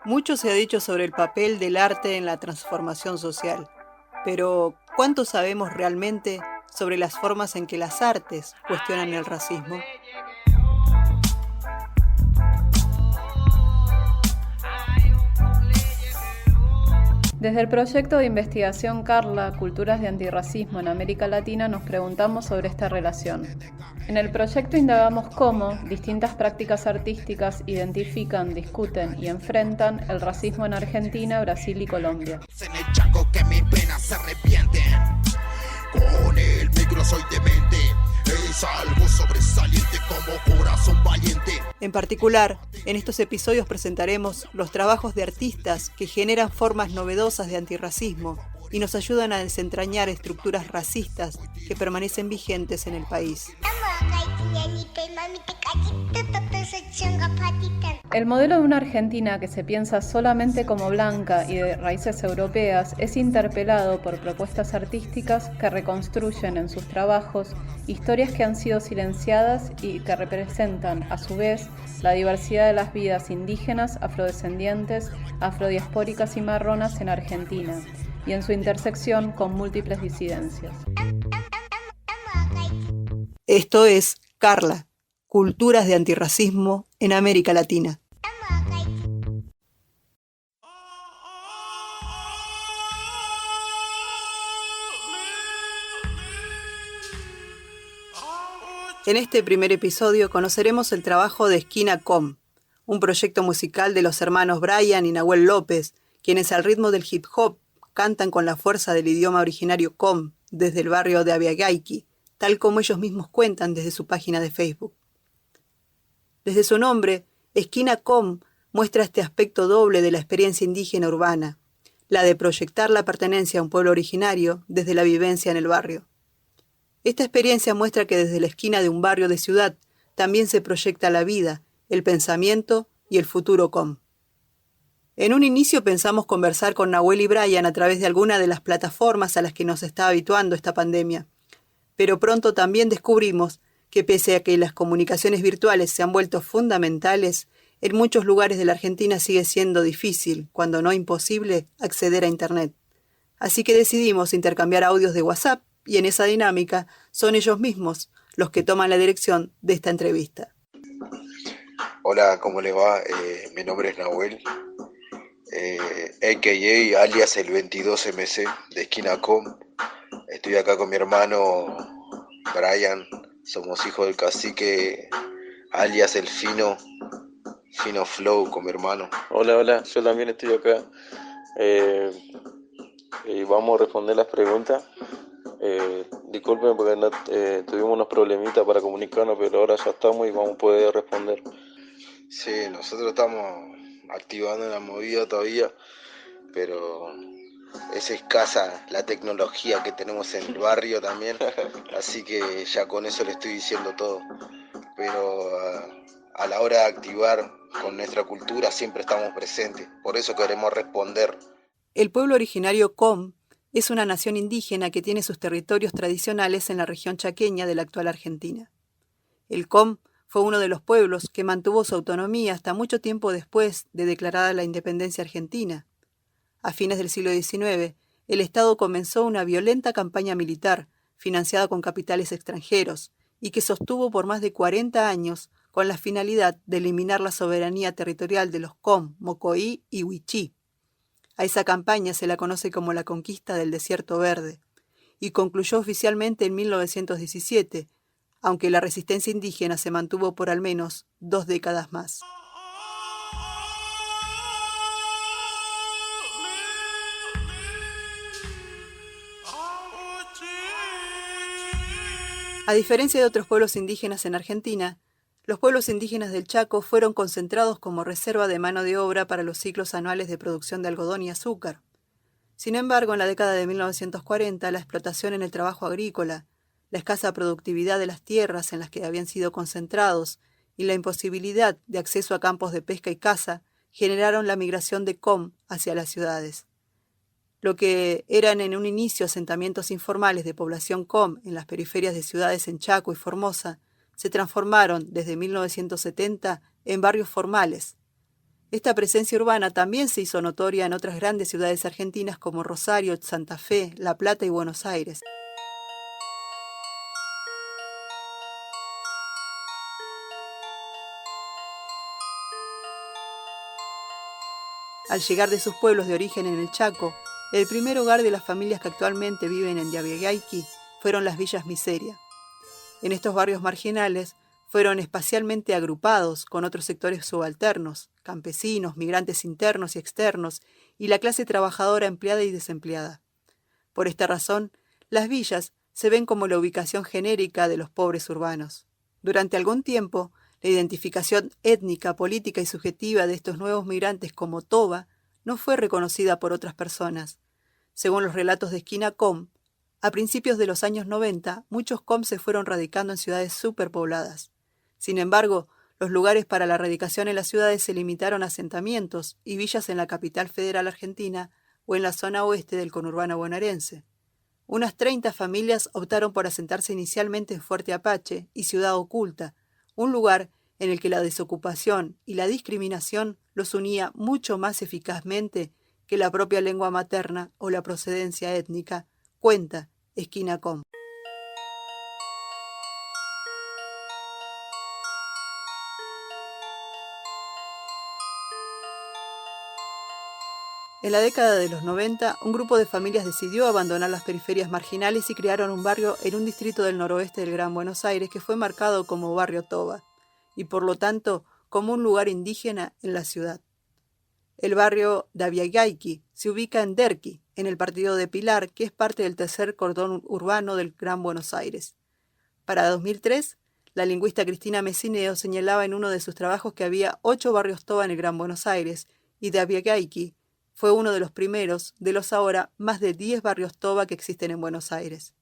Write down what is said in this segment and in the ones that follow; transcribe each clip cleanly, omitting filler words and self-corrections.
Mucho se ha dicho sobre el papel del arte en la transformación social, pero ¿cuánto sabemos realmente sobre las formas en que las artes cuestionan el racismo? Desde el proyecto de investigación Carla, Culturas de Antirracismo en América Latina, nos preguntamos sobre esta relación. En el proyecto indagamos cómo distintas prácticas artísticas identifican, discuten y enfrentan el racismo en Argentina, Brasil y Colombia. En el Chaco que mis venas se arrepienten. Con el micro soy demente. Es algo sobresaliente como corazón valiente. En particular, en estos episodios presentaremos los trabajos de artistas que generan formas novedosas de antirracismo y nos ayudan a desentrañar estructuras racistas que permanecen vigentes en el país. El modelo de una Argentina que se piensa solamente como blanca y de raíces europeas es interpelado por propuestas artísticas que reconstruyen en sus trabajos historias que han sido silenciadas y que representan, a su vez, la diversidad de las vidas indígenas, afrodescendientes, afrodiaspóricas y marronas en Argentina, y en su intersección con múltiples disidencias. Esto es Carla, Culturas de Antirracismo en América Latina. En este primer episodio conoceremos el trabajo de Esquina Com, un proyecto musical de los hermanos Brian y Nahuel López, quienes al ritmo del hip hop cantan con la fuerza del idioma originario Com desde el barrio de Abiagaiki, tal como ellos mismos cuentan desde su página de Facebook. Desde su nombre, Esquina Com muestra este aspecto doble de la experiencia indígena urbana, la de proyectar la pertenencia a un pueblo originario desde la vivencia en el barrio. Esta experiencia muestra que desde la esquina de un barrio de ciudad también se proyecta la vida, el pensamiento y el futuro Com. En un inicio pensamos conversar con Nahuel y Brian a través de alguna de las plataformas a las que nos está habituando esta pandemia, pero pronto también descubrimos que pese a que las comunicaciones virtuales se han vuelto fundamentales, en muchos lugares de la Argentina sigue siendo difícil, cuando no imposible, acceder a Internet. Así que decidimos intercambiar audios de WhatsApp y en esa dinámica son ellos mismos los que toman la dirección de esta entrevista. Hola, ¿cómo les va? Mi nombre es Nahuel, a.k.a. alias el 22MC de Esquina Com. Estoy acá con mi hermano Brian, somos hijos del cacique, alias el Fino Flow con mi hermano. Hola, yo también estoy acá y vamos a responder las preguntas. Disculpen porque tuvimos unos problemitas para comunicarnos, pero ahora ya estamos y vamos a poder responder. Sí, nosotros estamos activando la movida todavía, pero es escasa la tecnología que tenemos en el barrio también, así que ya con eso le estoy diciendo todo. Pero a la hora de activar con nuestra cultura siempre estamos presentes, por eso queremos responder. El pueblo originario Com es una nación indígena que tiene sus territorios tradicionales en la región chaqueña de la actual Argentina. El Com fue uno de los pueblos que mantuvo su autonomía hasta mucho tiempo después de declarada la independencia argentina. A fines del siglo XIX, el Estado comenzó una violenta campaña militar, financiada con capitales extranjeros, y que sostuvo por más de 40 años con la finalidad de eliminar la soberanía territorial de los Com, Mocoí y Huichí. A esa campaña se la conoce como la Conquista del Desierto Verde, y concluyó oficialmente en 1917, aunque la resistencia indígena se mantuvo por al menos 2 décadas más. A diferencia de otros pueblos indígenas en Argentina, los pueblos indígenas del Chaco fueron concentrados como reserva de mano de obra para los ciclos anuales de producción de algodón y azúcar. Sin embargo, en la década de 1940, la explotación en el trabajo agrícola, la escasa productividad de las tierras en las que habían sido concentrados y la imposibilidad de acceso a campos de pesca y caza generaron la migración de Com hacia las ciudades. Lo que eran en un inicio asentamientos informales de población Com en las periferias de ciudades en Chaco y Formosa, se transformaron desde 1970 en barrios formales. Esta presencia urbana también se hizo notoria en otras grandes ciudades argentinas como Rosario, Santa Fe, La Plata y Buenos Aires. Al llegar de sus pueblos de origen en el Chaco, el primer hogar de las familias que actualmente viven en Diabiagayqui fueron las villas Miseria. En estos barrios marginales fueron espacialmente agrupados con otros sectores subalternos, campesinos, migrantes internos y externos, y la clase trabajadora empleada y desempleada. Por esta razón, las villas se ven como la ubicación genérica de los pobres urbanos. Durante algún tiempo, la identificación étnica, política y subjetiva de estos nuevos migrantes como toba no fue reconocida por otras personas. Según los relatos de Esquina Com, a principios de los años 90, muchos com se fueron radicando en ciudades superpobladas. Sin embargo, los lugares para la radicación en las ciudades se limitaron a asentamientos y villas en la capital federal argentina o en la zona oeste del conurbano bonaerense. Unas 30 familias optaron por asentarse inicialmente en Fuerte Apache y Ciudad Oculta, un lugar en el que la desocupación y la discriminación los unía mucho más eficazmente que la propia lengua materna o la procedencia étnica, cuenta Esquina Com. En la década de los 90, un grupo de familias decidió abandonar las periferias marginales y crearon un barrio en un distrito del noroeste del Gran Buenos Aires que fue marcado como Barrio Toba, y por lo tanto como un lugar indígena en la ciudad. El barrio Diabiagayqui se ubica en Derqui, en el partido de Pilar, que es parte del tercer cordón urbano del Gran Buenos Aires. Para 2003, la lingüista Cristina Messineo señalaba en uno de sus trabajos que había 8 barrios Toba en el Gran Buenos Aires, y Diabiagayqui fue uno de los primeros de los ahora más de 10 barrios Toba que existen en Buenos Aires.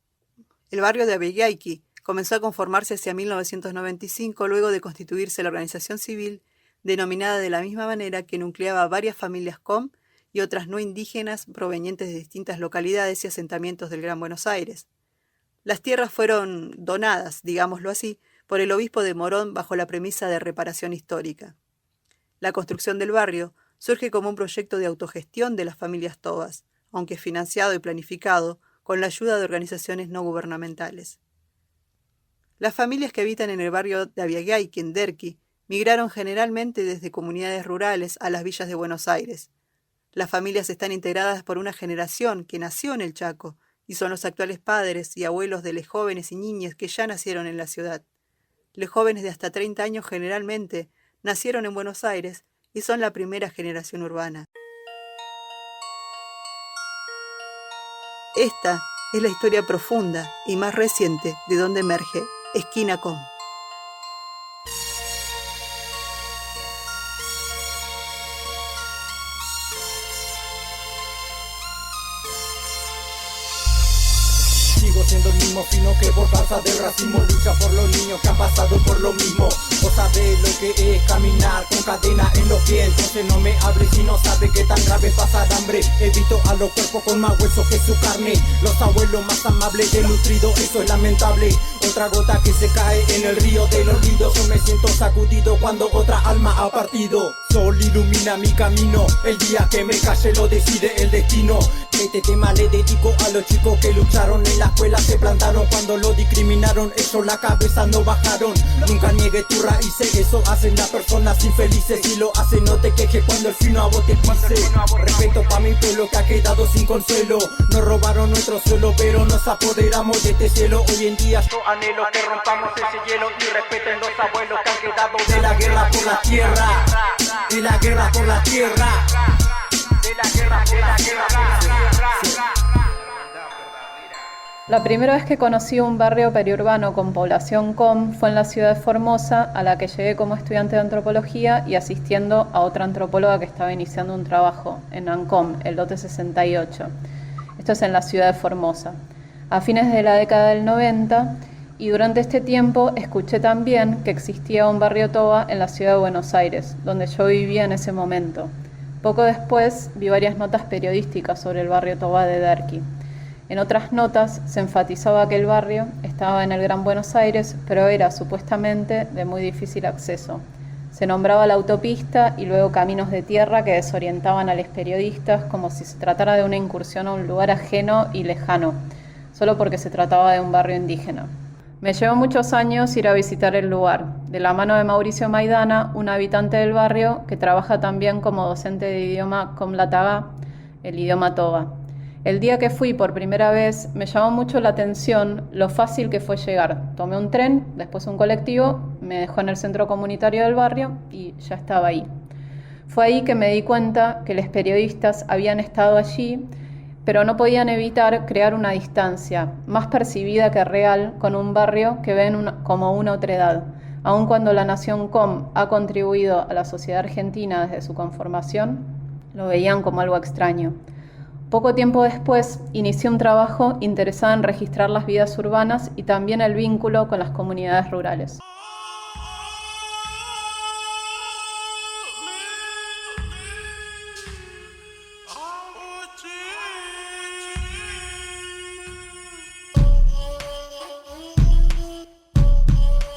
El barrio de Diabiagayqui comenzó a conformarse hacia 1995 luego de constituirse la organización civil denominada de la misma manera que nucleaba varias familias com y otras no indígenas provenientes de distintas localidades y asentamientos del Gran Buenos Aires. Las tierras fueron donadas, digámoslo así, por el obispo de Morón bajo la premisa de reparación histórica. La construcción del barrio surge como un proyecto de autogestión de las familias tobas, aunque financiado y planificado con la ayuda de organizaciones no gubernamentales. Las familias que habitan en el barrio de Diabiagayqui, en Derqui, migraron generalmente desde comunidades rurales a las villas de Buenos Aires. Las familias están integradas por una generación que nació en el Chaco y son los actuales padres y abuelos de los jóvenes y niñas que ya nacieron en la ciudad. Los jóvenes de hasta 30 años generalmente nacieron en Buenos Aires y son la primera generación urbana. Esta es la historia profunda y más reciente de donde emerge Esquina Com. Sigo siendo el mismo fino que por causa del racismo lucha por los niños que han pasado por lo mismo. Vos sabés lo que es caminar con cadena en los pies, entonces no me hables si no sabes que tan grave es pasar hambre. Evito a los cuerpos con más hueso que su carne, los abuelos más amables de nutrido, eso es lamentable. Otra gota que se cae en el río del olvido, yo me siento sacudido cuando otra alma ha partido. Sol ilumina mi camino, el día que me calle lo decide el destino. Este tema le dedico a los chicos que lucharon en la escuela, se plantaron cuando lo discriminaron, ellos la cabeza no bajaron. Nunca niegue tu raíces, eso hacen las personas infelices. Si lo hacen no te quejes cuando el fino a vos te pise. Respeto pa' mi pueblo que ha quedado sin consuelo. Nos robaron nuestro suelo pero nos apoderamos de este cielo. Hoy en día yo anhelo que rompamos ese hielo y respeten los abuelos que han quedado de la guerra por la tierra, de la guerra por la tierra, de la guerra por la tierra. La primera vez que conocí un barrio periurbano con población com fue en la ciudad de Formosa, a la que llegué como estudiante de antropología y asistiendo a otra antropóloga que estaba iniciando un trabajo en ANCOM, el lote 68. Esto es en la ciudad de Formosa. A fines de la década del 90, y durante este tiempo escuché también que existía un barrio toba en la ciudad de Buenos Aires, donde yo vivía en ese momento. Poco después vi varias notas periodísticas sobre el barrio toba de Derqui. En otras notas se enfatizaba que el barrio estaba en el Gran Buenos Aires, pero era supuestamente de muy difícil acceso. Se nombraba la autopista y luego caminos de tierra que desorientaban a los periodistas como si se tratara de una incursión a un lugar ajeno y lejano, solo porque se trataba de un barrio indígena. Me llevó muchos años ir a visitar el lugar, de la mano de Mauricio Maidana, un habitante del barrio que trabaja también como docente de idioma Comlatagá, el idioma toba. El día que fui por primera vez me llamó mucho la atención lo fácil que fue llegar. Tomé un tren, después un colectivo, me dejó en el centro comunitario del barrio y ya estaba ahí. Fue ahí que me di cuenta que los periodistas habían estado allí, pero no podían evitar crear una distancia, más percibida que real, con un barrio que ven como una otredad. Aun cuando la Nación Com ha contribuido a la sociedad argentina desde su conformación, lo veían como algo extraño. Poco tiempo después, inicié un trabajo interesado en registrar las vidas urbanas y también el vínculo con las comunidades rurales.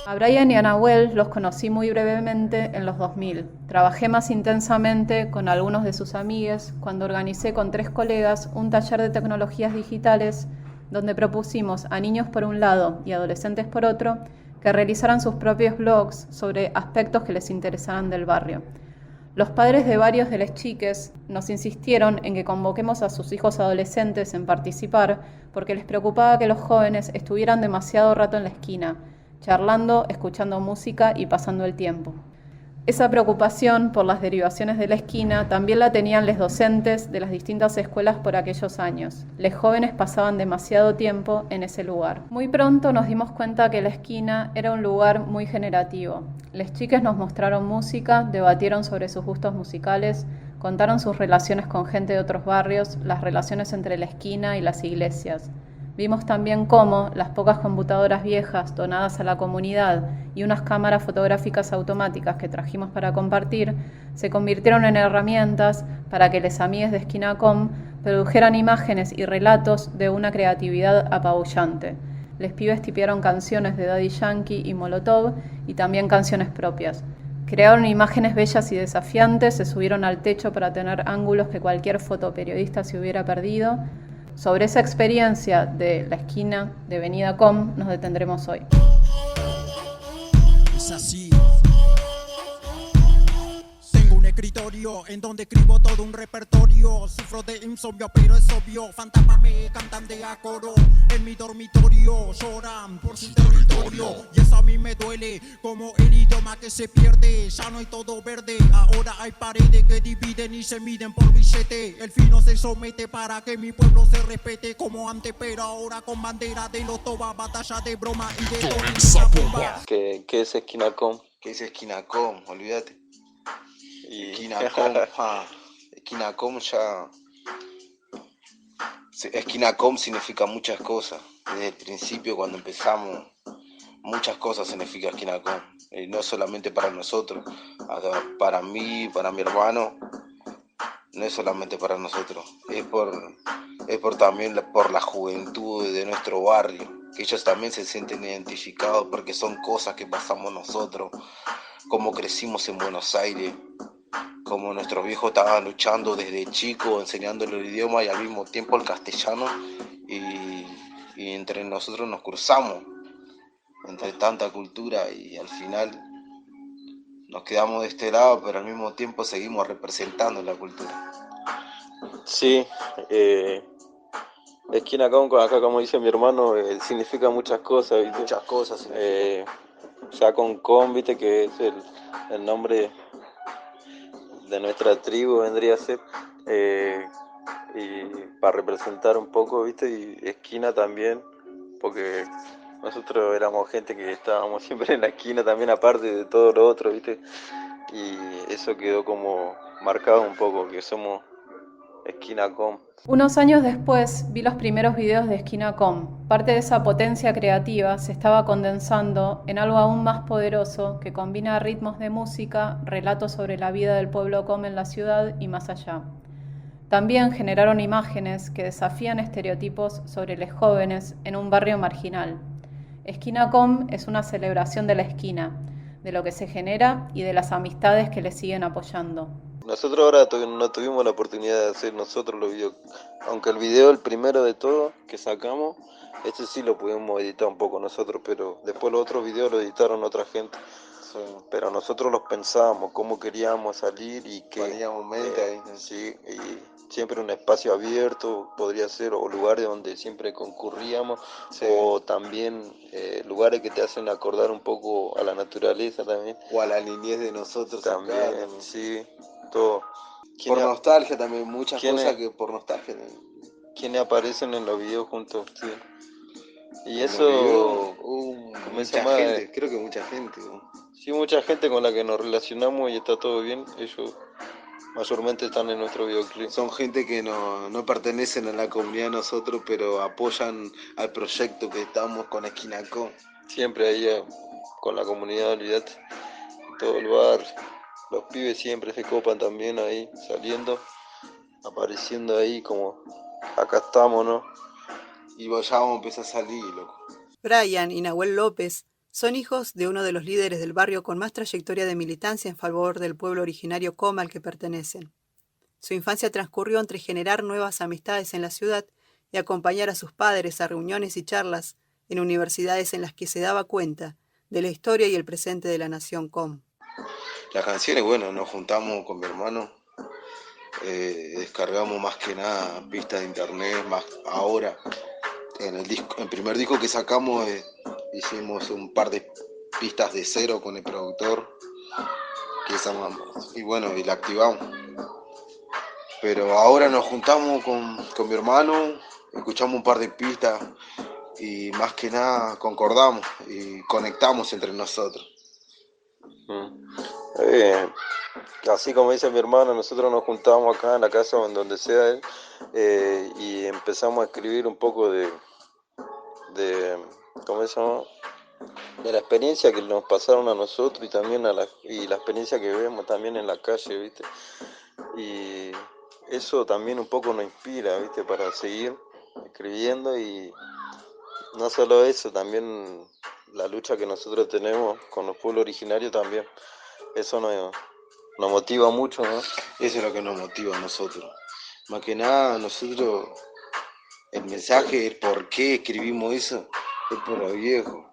A Brian y a Nahuel los conocí muy brevemente en los 2000. Trabajé más intensamente con algunos de sus amigues cuando organicé con 3 colegas un taller de tecnologías digitales donde propusimos a niños por un lado y adolescentes por otro que realizaran sus propios blogs sobre aspectos que les interesaran del barrio. Los padres de varios de las chiques nos insistieron en que convoquemos a sus hijos adolescentes en participar porque les preocupaba que los jóvenes estuvieran demasiado rato en la esquina, charlando, escuchando música y pasando el tiempo. Esa preocupación por las derivaciones de la esquina también la tenían los docentes de las distintas escuelas por aquellos años. Los jóvenes pasaban demasiado tiempo en ese lugar. Muy pronto nos dimos cuenta que la esquina era un lugar muy generativo. Las chicas nos mostraron música, debatieron sobre sus gustos musicales, contaron sus relaciones con gente de otros barrios, las relaciones entre la esquina y las iglesias. Vimos también cómo las pocas computadoras viejas donadas a la comunidad y unas cámaras fotográficas automáticas que trajimos para compartir se convirtieron en herramientas para que les amigues de Esquina.com produjeran imágenes y relatos de una creatividad apabullante. Les pibes tipearon canciones de Daddy Yankee y Molotov y también canciones propias. Crearon imágenes bellas y desafiantes, se subieron al techo para tener ángulos que cualquier fotoperiodista se hubiera perdido. Sobre esa experiencia de la esquina de Avenida Com nos detendremos hoy. Es así. Tengo un escritorio en donde escribo todo un repertorio. Sufro de insomnio, pero es obvio. Fantasmas me cantan de a coro. En mi dormitorio lloran por su territorio. Y eso a mí me duele, como el idioma que se pierde. Ya no hay todo verde, ahora hay paredes que dividen y se miden por billete. El fino se somete para que mi pueblo se respete como antes, pero ahora con bandera de los toba, batalla de broma y de todo. ¿Qué es Esquina.com? ¿Qué es Esquina.com? Olvídate. Y... Esquina.com, Esquina.com ya... Esquina.com significa muchas cosas. Desde el principio, cuando empezamos, muchas cosas significa Esquina.com. Y no solamente para nosotros, para mí, para mi hermano, no es solamente para nosotros. Es por también por la juventud de nuestro barrio, que ellos también se sienten identificados porque son cosas que pasamos nosotros, como crecimos en Buenos Aires, como nuestros viejos estaban luchando desde chicos, enseñándole el idioma y al mismo tiempo el castellano, y entre nosotros nos cruzamos entre tanta cultura y al final nos quedamos de este lado, pero al mismo tiempo seguimos representando la cultura. Sí, Esquina.com, acá como dice mi hermano, significa muchas cosas, ¿viste? Muchas cosas significa. Ya con Com, ¿viste? Que es el nombre de nuestra tribu, vendría a ser, y para representar un poco, ¿viste? Y esquina también, porque nosotros éramos gente que estábamos siempre en la esquina también, aparte de todo lo otro, ¿viste? Y eso quedó como marcado un poco, que somos Esquina.com. Unos años después vi los primeros videos de Esquina.com. Parte de esa potencia creativa se estaba condensando en algo aún más poderoso que combina ritmos de música, relatos sobre la vida del pueblo Com en la ciudad y más allá. También generaron imágenes que desafían estereotipos sobre los jóvenes en un barrio marginal. Esquina.com es una celebración de la esquina. de lo que se genera y de las amistades que le siguen apoyando. Nosotros ahora no tuvimos la oportunidad de hacer nosotros los videos, aunque el video, el primero de todos que sacamos, este sí lo pudimos editar un poco nosotros, pero después los otros videos lo editaron otra gente. Sí. Pero nosotros los pensábamos, cómo queríamos salir y que... Poníamos mente ahí. Sí, y siempre un espacio abierto podría ser, o lugares donde siempre concurríamos, sí. O también lugares que te hacen acordar un poco a la naturaleza también. O a la niñez de nosotros también, acá. Sí, todo. Por nostalgia también, muchas cosas que por nostalgia. ¿Quiénes aparecen en los videos junto a usted? Y eso... mucha gente, creo que mucha gente. Sí, mucha gente con la que nos relacionamos y está todo bien. Ellos mayormente están en nuestro videoclip. Son gente que no pertenecen a la comunidad de nosotros, pero apoyan al proyecto que estamos con Esquina Com. Siempre ahí con la comunidad, olvídate, todo el barrio. Los pibes siempre se copan también ahí, saliendo, apareciendo ahí como acá estamos, ¿no? Y ya vamos a empezar a salir, loco. Brian y Nahuel López son hijos de uno de los líderes del barrio con más trayectoria de militancia en favor del pueblo originario Com al que pertenecen. Su infancia transcurrió entre generar nuevas amistades en la ciudad y acompañar a sus padres a reuniones y charlas en universidades en las que se daba cuenta de la historia y el presente de la nación Com. Las canciones, bueno, nos juntamos con mi hermano, descargamos más que nada pistas de internet, más ahora. En el primer disco que sacamos hicimos un par de pistas de cero con el productor y bueno, y la activamos. Pero ahora nos juntamos con mi hermano, escuchamos un par de pistas y más que nada concordamos y conectamos entre nosotros. Así como dice mi hermano, nosotros nos juntamos acá en la casa o en donde sea él y empezamos a escribir un poco de ¿cómo se llama? De la experiencia que nos pasaron a nosotros y también y la experiencia que vemos también en la calle, ¿viste? Y eso también un poco nos inspira, ¿viste? Para seguir escribiendo y no solo eso, también la lucha que nosotros tenemos con los pueblos originarios también, eso nos motiva mucho, ¿no? Eso es lo que nos motiva a nosotros. Más que nada, nosotros, el mensaje, el por qué escribimos eso, es por los viejos.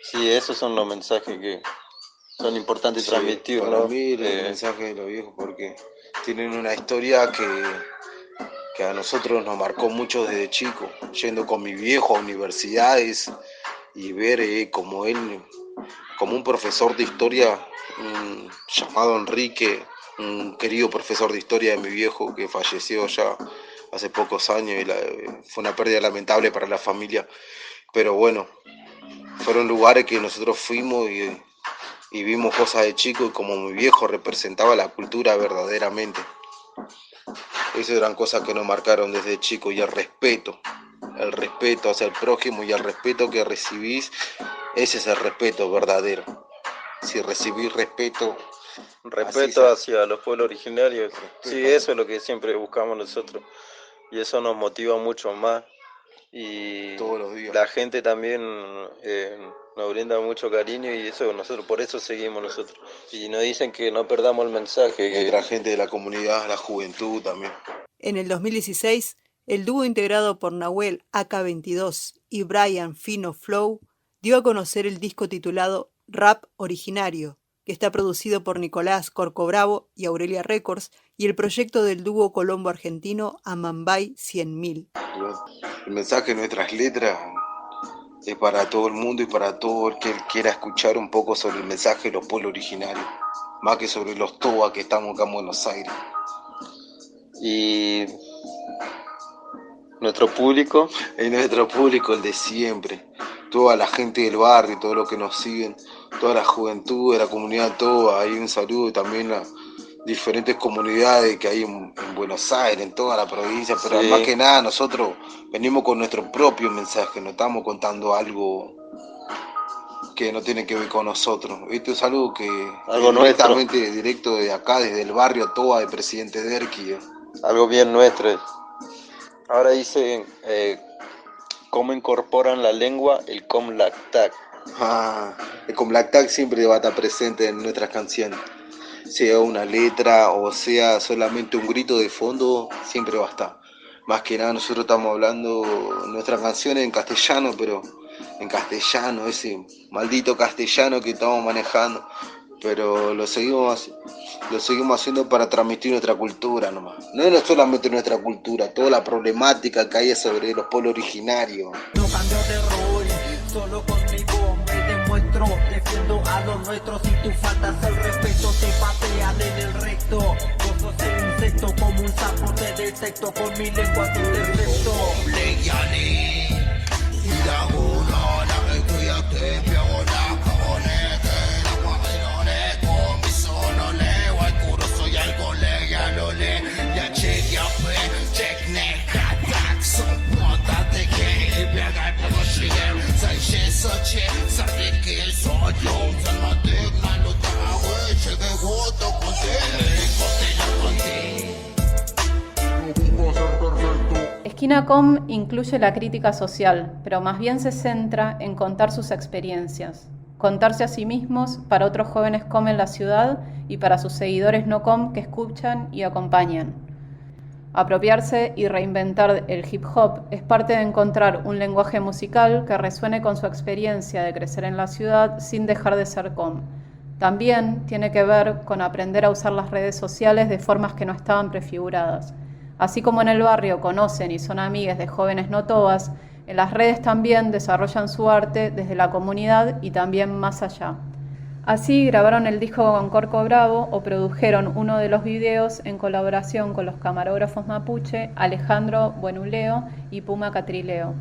Sí, esos son los mensajes que son importantes transmitir, para ¿no? mí, el mensaje de los viejos, porque tienen una historia que a nosotros nos marcó mucho desde chico, yendo con mi viejo a universidades y ver como él, como un profesor de historia llamado Enrique, un querido profesor de historia de mi viejo que falleció ya hace pocos años y fue una pérdida lamentable para la familia, pero bueno, fueron lugares que nosotros fuimos y vimos cosas de chico y como mi viejo representaba la cultura verdaderamente. Esas eran cosas que nos marcaron desde chico y el respeto hacia el prójimo y el respeto que recibís, ese es el respeto verdadero. Si recibís respeto hacia los pueblos originarios, sí, eso es lo que siempre buscamos nosotros y eso nos motiva mucho más y todos los días. La gente también nos brinda mucho cariño y eso nosotros por eso seguimos nosotros y nos dicen que no perdamos el mensaje. La gente de la comunidad, la juventud también. En el 2016, el dúo integrado por Nahuel AK22 y Brian Fino Flow dio a conocer el disco titulado Rap Originario, que está producido por Nicolás Corcobravo y Aurelia Records, y el proyecto del dúo colombo-argentino Amambay 100.000. El mensaje de nuestras letras es para todo el mundo y para todo el que quiera escuchar un poco sobre el mensaje de los pueblos originarios, más que sobre los toba que estamos acá en Buenos Aires. Y nuestro público, el de siempre, toda la gente del barrio, todos los que nos siguen, toda la juventud de la comunidad toda, hay un saludo también a diferentes comunidades que hay en Buenos Aires, en toda la provincia, pero más que nada nosotros venimos con nuestro propio mensaje, no estamos contando algo que no tiene que ver con nosotros. Este es algo que algo directamente directo de acá, desde el barrio Toba de Presidente Derqui. Algo bien nuestro. Ahora dicen cómo incorporan la lengua el Comlactac. Con Black Tag siempre va a estar presente en nuestras canciones. Sea una letra o sea solamente un grito de fondo, siempre va a estar. Más que nada nosotros estamos hablando nuestras canciones en castellano, pero en castellano, ese maldito castellano que estamos manejando. Pero lo seguimos haciendo para transmitir nuestra cultura nomás. No es solamente nuestra cultura, toda la problemática que hay sobre los pueblos originarios. No cambio de rol, solo conmigo me demuestro. Defiendo a los nuestros, si tú faltas el respeto te patean en el recto. Vos sos el insecto, como un sapo te detecto, con mi lengua te intercepto. Esquina Com incluye la crítica social, pero más bien se centra en contar sus experiencias, contarse a sí mismos para otros jóvenes Com en la ciudad y para sus seguidores no Com que escuchan y acompañan. Apropiarse y reinventar el hip hop es parte de encontrar un lenguaje musical que resuene con su experiencia de crecer en la ciudad sin dejar de ser Com. También tiene que ver con aprender a usar las redes sociales de formas que no estaban prefiguradas. Así como en el barrio conocen y son amigues de jóvenes no toas, en las redes también desarrollan su arte desde la comunidad y también más allá. Así grabaron el disco con Corco Bravo o produjeron uno de los videos en colaboración con los camarógrafos mapuche Alejandro Buenuleo y Puma Catrileo.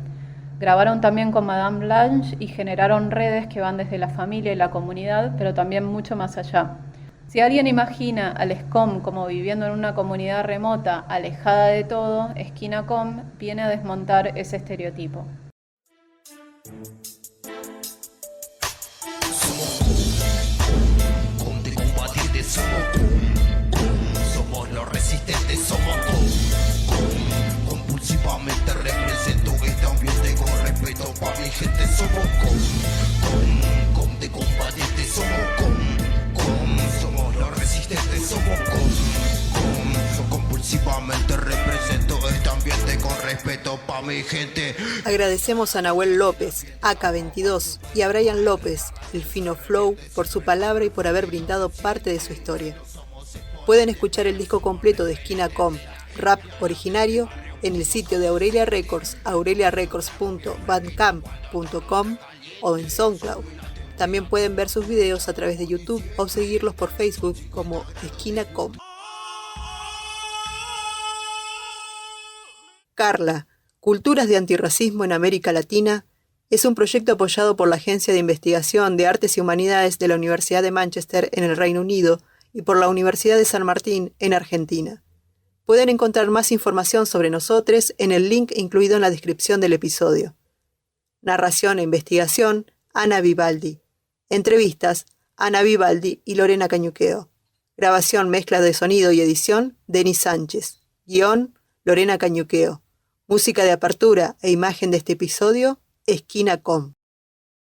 Grabaron también con Madame Blanche y generaron redes que van desde la familia y la comunidad, pero también mucho más allá. Si alguien imagina al SCOM como viviendo en una comunidad remota, alejada de todo, Esquina Com viene a desmontar ese estereotipo. Somos los resistentes, somos compulsivamente represento este ambiente con respeto para mi gente, somos de combatientes, somos los resistentes, somos compulsivamente represento este ambiente con respeto para mi gente. Agradecemos a Nahuel López, AK22, y a Brian López, el Fino Flow, por su palabra y por haber brindado parte de su historia. Pueden escuchar el disco completo de Esquina Com, rap originario, en el sitio de Aurelia Records, aureliarecords.bandcamp.com o en SoundCloud. También pueden ver sus videos a través de YouTube o seguirlos por Facebook como Esquina Com. Carla, Culturas de Antirracismo en América Latina, es un proyecto apoyado por la Agencia de Investigación de Artes y Humanidades de la Universidad de Manchester en el Reino Unido y por la Universidad de San Martín en Argentina. Pueden encontrar más información sobre nosotros en el link incluido en la descripción del episodio. Narración e investigación, Ana Vivaldi. Entrevistas, Ana Vivaldi y Lorena Cañuqueo. Grabación, mezcla de sonido y edición, Denis Sánchez. Guión, Lorena Cañuqueo. Música de apertura e imagen de este episodio, Esquina Com.